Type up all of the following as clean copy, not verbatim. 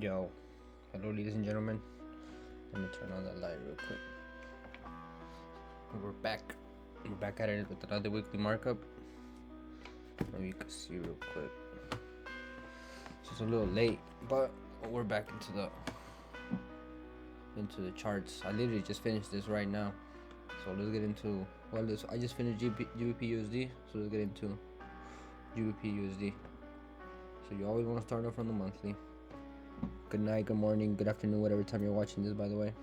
Yo, hello ladies and gentlemen. Let me turn on that light real quick. We're back at it with another weekly markup. Maybe you can see real quick. It's just a little late, but we're back into the charts. I literally just finished this right now, so let's get into I just finished GBPUSD, so let's get into GBPUSD. So you always want to start off from the monthly. Good night, good morning, good afternoon, whatever time you're watching this, by the way.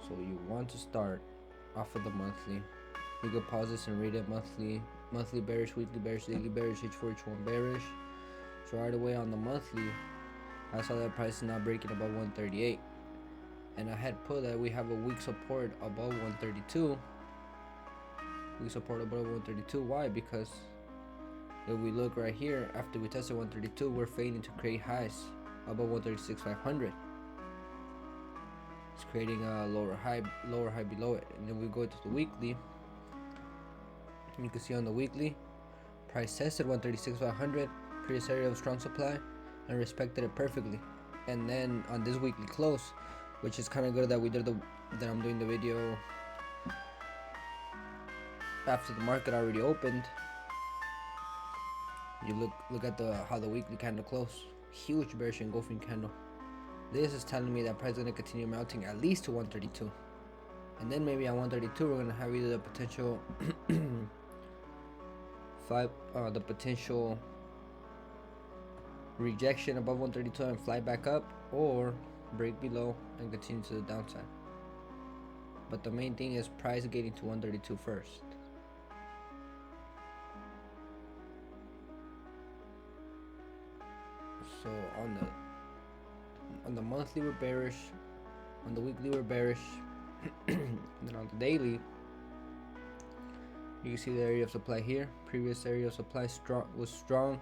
So you want to start off of the monthly. You can pause this and read it. Monthly bearish, weekly bearish, daily bearish, H4, H1 bearish. So right away on the monthly, I saw that price is not breaking above 138, and I had put that we have a weak support above 132. Weak support above 132. Why? Because if we look right here, after we tested 132, we're failing to create highs above 136,500. It's creating a lower high below it. And then we go to the weekly. You can see on the weekly, price tested 136,500, previous area of strong supply, and respected it perfectly. And then on this weekly close, which is kind of good that I'm doing the video after the market already opened. You look at how the weekly candle closed. Huge bearish engulfing candle. This is telling me that price is going to continue melting at least to 132, and then maybe at 132 we're going to have either the potential the potential rejection above 132 and fly back up, or break below and continue to the downside. But the main thing is price getting to 132 first. So on the monthly we're bearish, on the weekly we're bearish, and then on the daily you can see the area of supply here. Previous area of supply was strong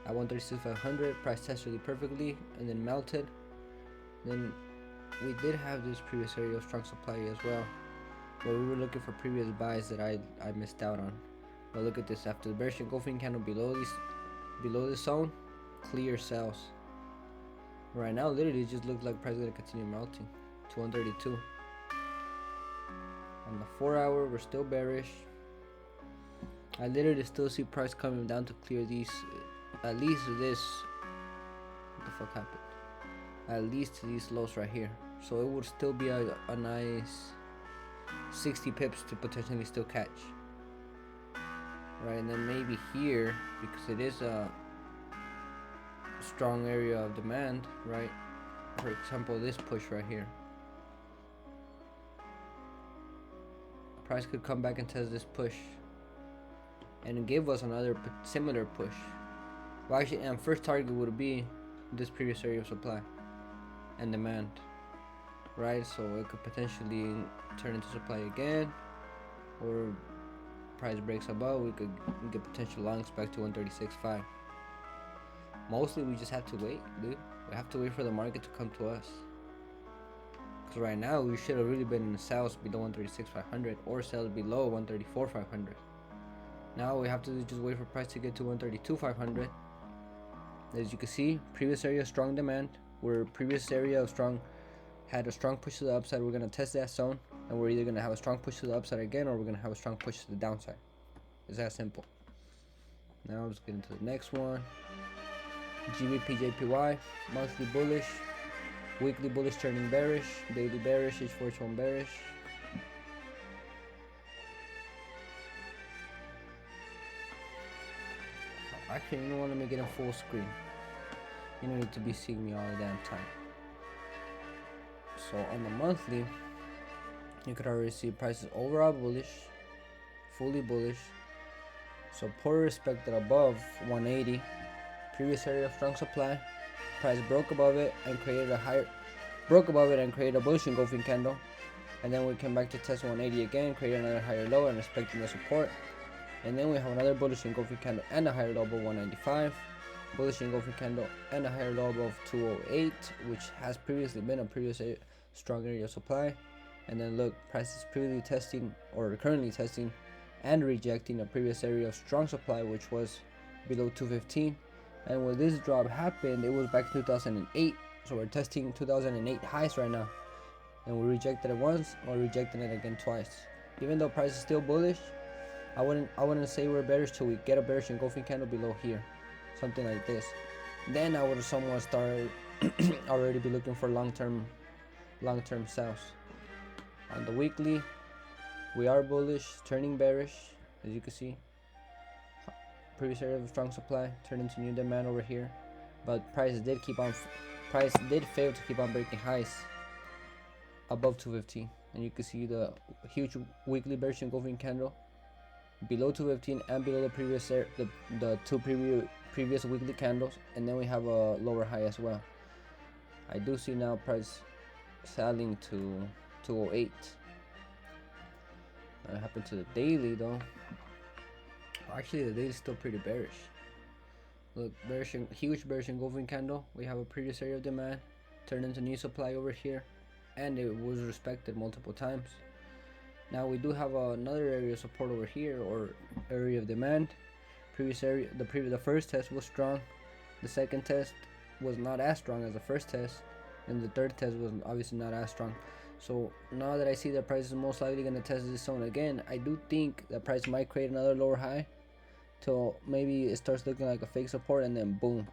at 136,500. Price tested really perfectly and then melted. Then we did have this previous area of strong supply as well, but we were looking for previous buys that I missed out on. But look at this, after the bearish engulfing candle below this zone, clear sells. Right now literally it just looks like price is going to continue melting to 132. On the 4 hour we're still bearish. I literally still see price coming down to clear these, at least this, what the fuck happened, at least to these lows right here. So it would still be a nice 60 pips to potentially still catch, right? And then maybe here, because it is a strong area of demand, right? For example, this push right here, price could come back and test this push and give us another similar push. Well, actually, and first target would be this previous area of supply and demand, right? So it could potentially turn into supply again, or price breaks above, we could get potential longs back to 136.5. Mostly we just have to wait, dude. We have to wait for the market to come to us, because right now we should have really been in sales below 136,500 or sales below 134,500. Now we have to just wait for price to get to 132,500. As you can see, previous area of strong demand, where previous area of strong had a strong push to the upside. We're going to test that zone, and we're either going to have a strong push to the upside again, or we're going to have a strong push to the downside. It's that simple. Now let's get into the next one. GBPJPY, monthly bullish, weekly bullish turning bearish, daily bearish, H4, H1 bearish. Actually, you know what, let me get a full screen. You don't need to be seeing me all the damn time. So on the monthly, you could already see prices overall bullish, fully bullish, support respected above 180, previous area of strong supply, price broke above it and created a bullish engulfing candle, and then we came back to test 180 again, create another higher low and respecting the support. And then we have another bullish engulfing candle and a higher low above 195, bullish engulfing candle and a higher low above 208, which has previously been a strong area of supply. And then look, price is previously testing, or currently testing and rejecting a previous area of strong supply, which was below 215, And when this drop happened, it was back in 2008. So we're testing 2008 highs right now, and we rejected it once, or rejected it again twice. Even though price is still bullish, I wouldn't say we're bearish till we get a bearish engulfing candle below here, something like this. Then I would somewhat start already be looking for long-term sells. On the weekly, we are bullish, turning bearish, as you can see. Previous area of strong supply turned into new demand over here, but price did fail to keep on breaking highs above 215, and you can see the huge weekly bearish engulfing candle below 215 and below the two previous weekly candles, and then we have a lower high as well. I do see now price selling to 208. That happened to the daily though. Actually, the daily is still pretty bearish. Look, huge bearish engulfing candle. We have a previous area of demand turned into new supply over here, and it was respected multiple times. Now we do have another area of support over here, or area of demand. The first test was strong. The second test was not as strong as the first test, and the third test was obviously not as strong. So now that I see that price is most likely going to test this zone again, I do think that price might create another lower high till maybe it starts looking like a fake support, and then boom,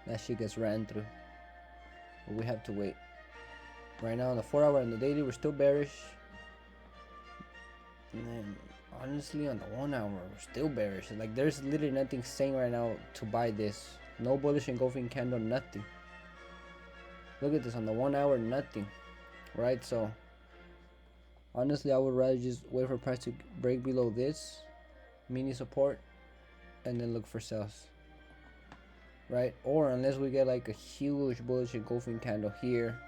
that shit gets ran through. But we have to wait. Right now on the 4-hour and the daily, we're still bearish. And then honestly on the 1-hour, we're still bearish. Like, there's literally nothing saying right now to buy this. No bullish engulfing candle, nothing. Look at this on the 1-hour, nothing. Right, so honestly I would rather just wait for price to break below this mini support and then look for sales, right? Or unless we get like a huge bullish engulfing candle here,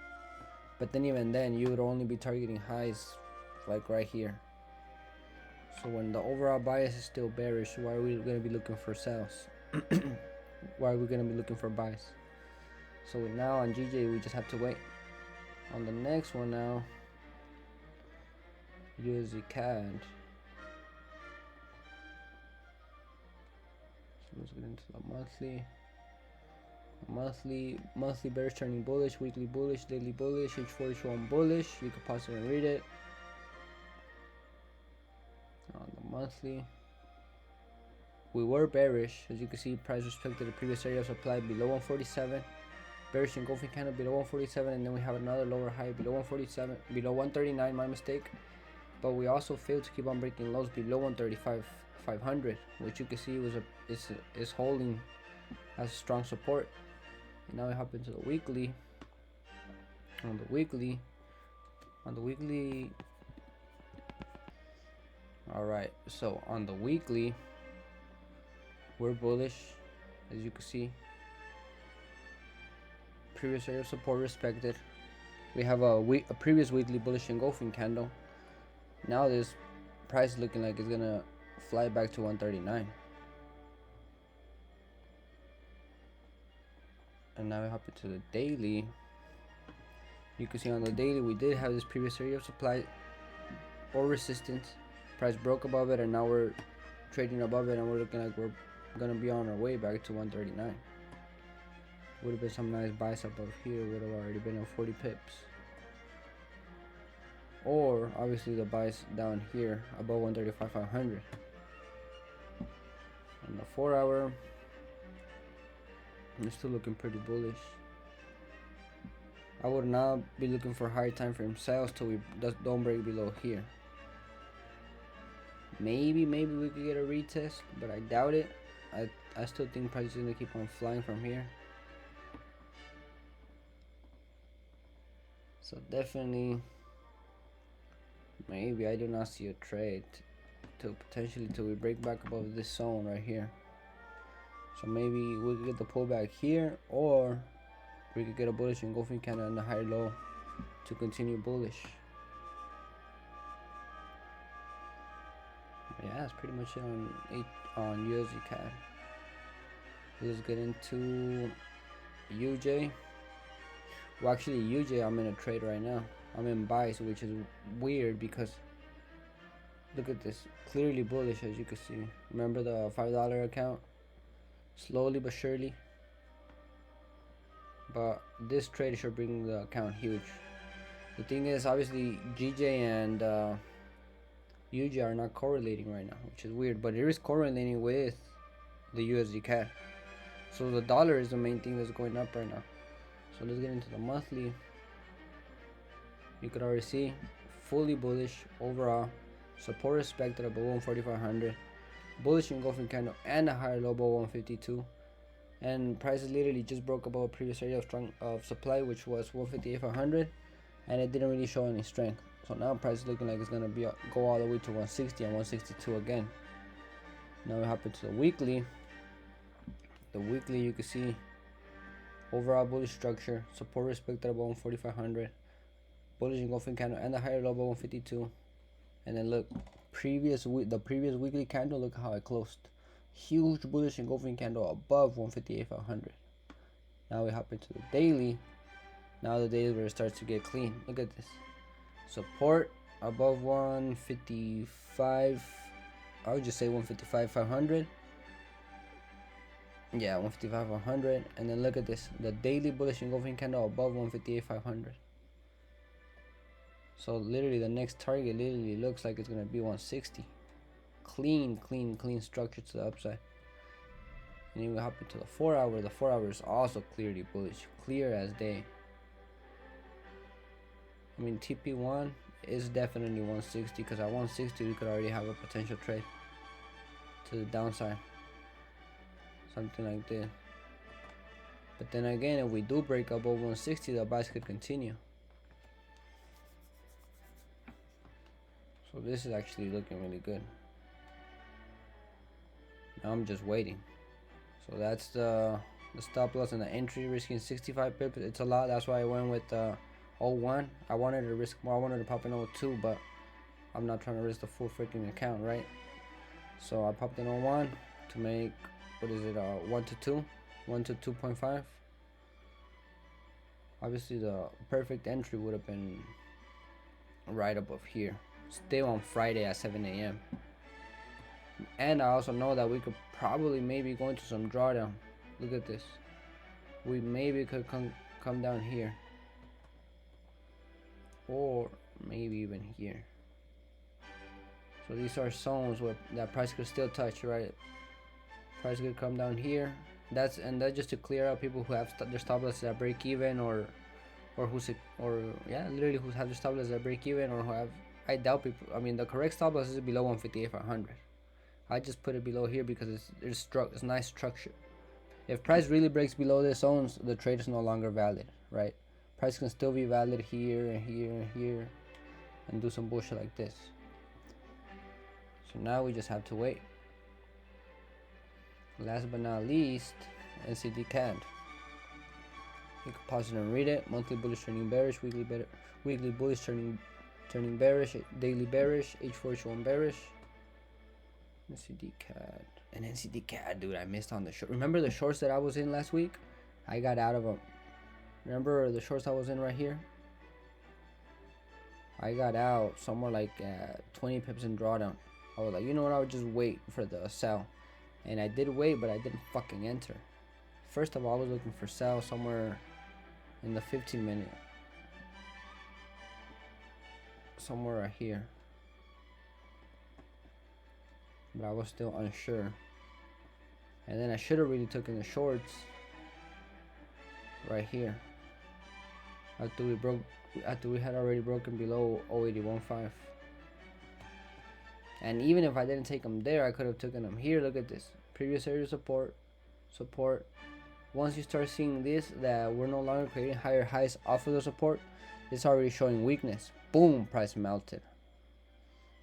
but then even then you would only be targeting highs like right here. So when the overall bias is still bearish, why are we going to be looking for sales? Why are we going to be looking for buys? So now on GJ we just have to wait. On the next one now, USDCAD. So let's get into the monthly bearish turning bullish, weekly bullish, daily bullish, H4H1 bullish. You can pause it and read it. On the monthly, we were bearish. As you can see, price respected the previous area of supply below 147. Bearish engulfing candle below 147, and then we have another lower high below 147, below 139, my mistake. But we also failed to keep on breaking lows below 135,500, which you can see is holding as strong support. And now we hop into the weekly. On the weekly, all right. So on the weekly, we're bullish, as you can see. Previous area of support respected. We have a previous weekly bullish engulfing candle. Now this price is looking like it's gonna fly back to 139. And now we hop into the daily. You can see on the daily we did have this previous area of supply or resistance. Price broke above it, and now we're trading above it, and we're looking like we're gonna be on our way back to 139. Would have been some nice buys above here, would have already been on 40 pips. Or obviously the buys down here above 135,500. On the 4-hour, I'm still looking pretty bullish. I would not be looking for higher time frame sales till we don't break below here. Maybe we could get a retest, but I doubt it. I still think price is gonna keep on flying from here. So definitely, maybe I do not see a trade till we break back above this zone right here. So maybe we could get the pullback here, or we could get a bullish engulfing candle on the higher low to continue bullish. But yeah, that's pretty much it on USDCAD. Let's get into UJ. Well, actually, UJ, I'm in a trade right now. I'm in buys, which is weird because look at this, clearly bullish, as you can see. Remember the $5 account? Slowly but surely, but this trade should bring the account huge. The thing is, obviously GJ and UJ are not correlating right now, which is weird, but it is correlating with the USDCAD. So the dollar is the main thing that's going up right now. So let's get into the monthly. You could already see fully bullish overall, support respected above 14500, bullish engulfing candle and a higher low above 152, and prices literally just broke above a previous area of supply, which was 158,500, and it didn't really show any strength. So now price is looking like it's gonna go all the way to 160 and 162 again. Now we hop into the weekly. The weekly, you can see overall bullish structure, support respected above 14500, bullish engulfing candle and the higher low above 152, and then look, the previous weekly candle, look how it closed. Huge bullish engulfing candle above 158,500. Now we hop into the daily. Now the daily where it starts to get clean. Look at this. Support above 155. I would just say 155,500. Yeah, 155,500. And then look at this. The daily bullish engulfing candle above 158,500. So literally the next target literally looks like it's gonna be 160. Clean structure to the upside. And then we hop into the 4 hour. The 4 hour is also clearly bullish, clear as day. I mean, TP1 is definitely 160, because at 160 we could already have a potential trade to the downside, something like this. But then again, if we do break above 160, the buys could continue. So this is actually looking really good. Now I'm just waiting. So that's the stop loss and the entry, risking 65 pips. It's a lot. That's why I went with 01. I wanted to risk more. I wanted to pop in 02, but I'm not trying to risk the full freaking account, right? So I popped in 01 to make, what is it, 1 to 2, 1 to 2.5. Obviously the perfect entry would have been right above here, still on Friday at 7 a.m. And I also know that we could probably maybe go into some drawdown. Look at this. We maybe could come down here, or maybe even here. So these are zones where that price could still touch, right? Price could come down here. That's just to clear out people who have their stop losses at break even, or literally who have their stop losses at break even, or who have, I doubt people. I mean, the correct stop loss is below 158,500. I just put it below here because it's nice structure. If price really breaks below the zones, the trade is no longer valid, right? Price can still be valid here and here and here, and do some bullshit like this. So now we just have to wait. Last but not least, NZDCAD. You can pause it and read it. Monthly bullish turning bearish, weekly bullish turning bearish, daily bearish, H4H1 bearish. NZDCAD. And NZDCAD, dude, I missed on the short. Remember the shorts that I was in last week? I got out of them. Remember the shorts I was in right here? I got out somewhere like 20 pips in drawdown. I was like, you know what, I would just wait for the sell. And I did wait, but I didn't fucking enter. First of all, I was looking for sell somewhere in the 15-minute. Somewhere right here. But I was still unsure. And then I should have really taken the shorts right here. After we had already broken below 0.815. And even if I didn't take them there, I could have taken them here. Look at this. Previous area support. Once you start seeing this, that we're no longer creating higher highs off of the support, it's already showing weakness. Boom, price melted.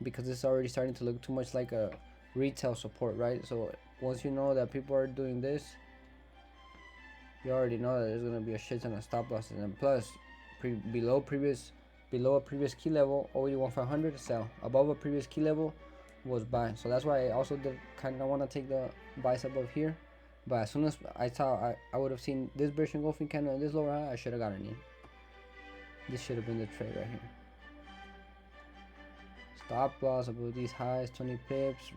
Because it's already starting to look too much like a retail support, right? So once you know that people are doing this, you already know that there's going to be a shit ton of stop losses. And plus, below a previous key level, 0.81500 sell. Above a previous key level was buy. So that's why I also did kind of want to take the buys above here. But as soon as I saw, I would have seen this bearish engulfing candle and this lower high, I should have gotten in. This should have been the trade right here. Stop loss above these highs, 20 pips.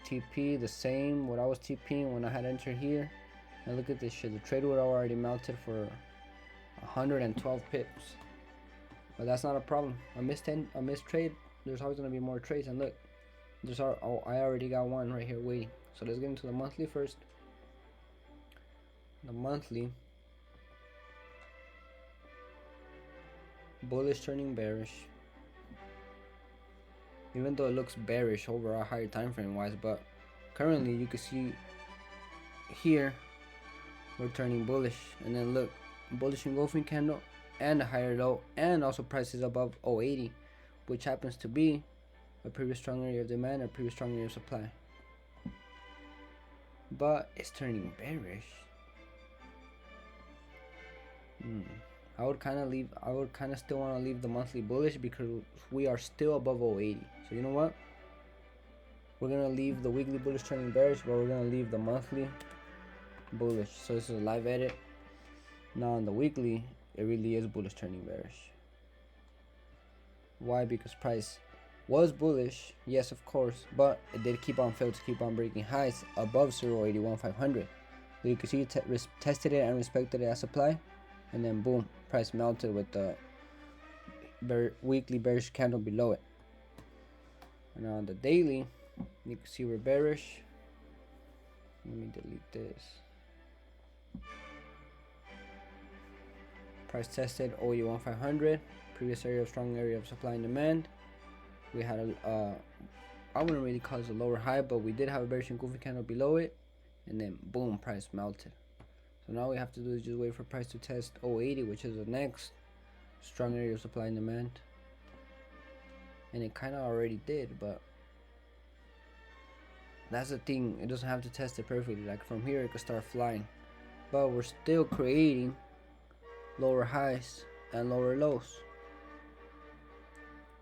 TP the same, what I was TPing when I had entered here. And look at this shit, the trade would have already melted for 112 pips. But that's not a problem. A missed trade. There's always gonna be more trades. And look, there's I already got one right here waiting. So let's get into the monthly first. The monthly, bullish turning bearish. Even though it looks bearish over a higher time frame wise, but currently you can see here we're turning bullish, and then look, bullish engulfing candle and a higher low, and also prices above 080, which happens to be a previous strong area of demand, a previous strong area of supply. But it's turning bearish. I would kind of still want to leave the monthly bullish because we are still above 080. So you know what? We're gonna leave the weekly bullish turning bearish, but we're gonna leave the monthly bullish. So this is a live edit. Now on the weekly, it really is bullish turning bearish. Why? Because price was bullish, yes, of course, but it did keep on fail to keep on breaking highs above 0.81500. So you can see it tested it and respected it as supply, and then boom, price melted with the weekly bearish candle below it. And on the daily, you can see we're bearish. Let me delete this. Price tested 0.81500, previous area of strong area of supply and demand. We had a I wouldn't really call it a lower high, but we did have a bearish engulfing candle below it, and then boom, price melted. So now we have to do is just wait for price to test 080, which is the next strong area of supply and demand. And it kind of already did, but that's the thing, it doesn't have to test it perfectly. Like from here it could start flying, but we're still creating lower highs and lower lows.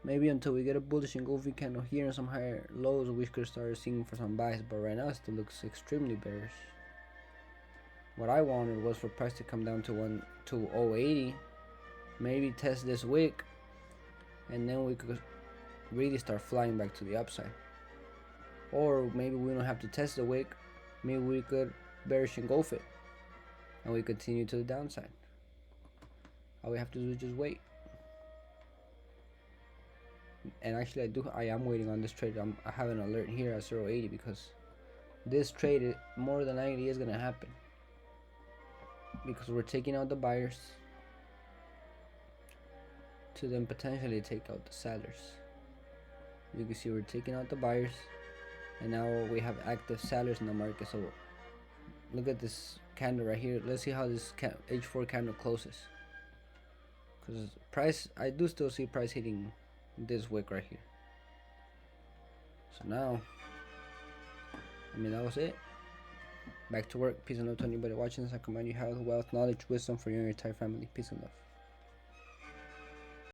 Maybe until we get a bullish engulfing candle here and some higher lows, we could start seeing for some buys, but right now it still looks extremely bearish. What I wanted was for price to come down to 080, maybe test this wick, and then we could really start flying back to the upside. Or maybe we don't have to test the wick, maybe we could bearish engulf it and we continue to the downside. All we have to do is just wait. And actually I am waiting on this trade. I have an alert here at 0.80 because this trade more than likely is gonna happen, because we're taking out the buyers to then potentially take out the sellers. You can see we're taking out the buyers, and now we have active sellers in the market. So look at this candle right here. Let's see how this H4 candle closes, because price, I do still see price hitting this wick right here. So now, I mean, that was it. Back to work. Peace and love to anybody watching this. I command you health, wealth, knowledge, wisdom for you and your entire family. Peace and love.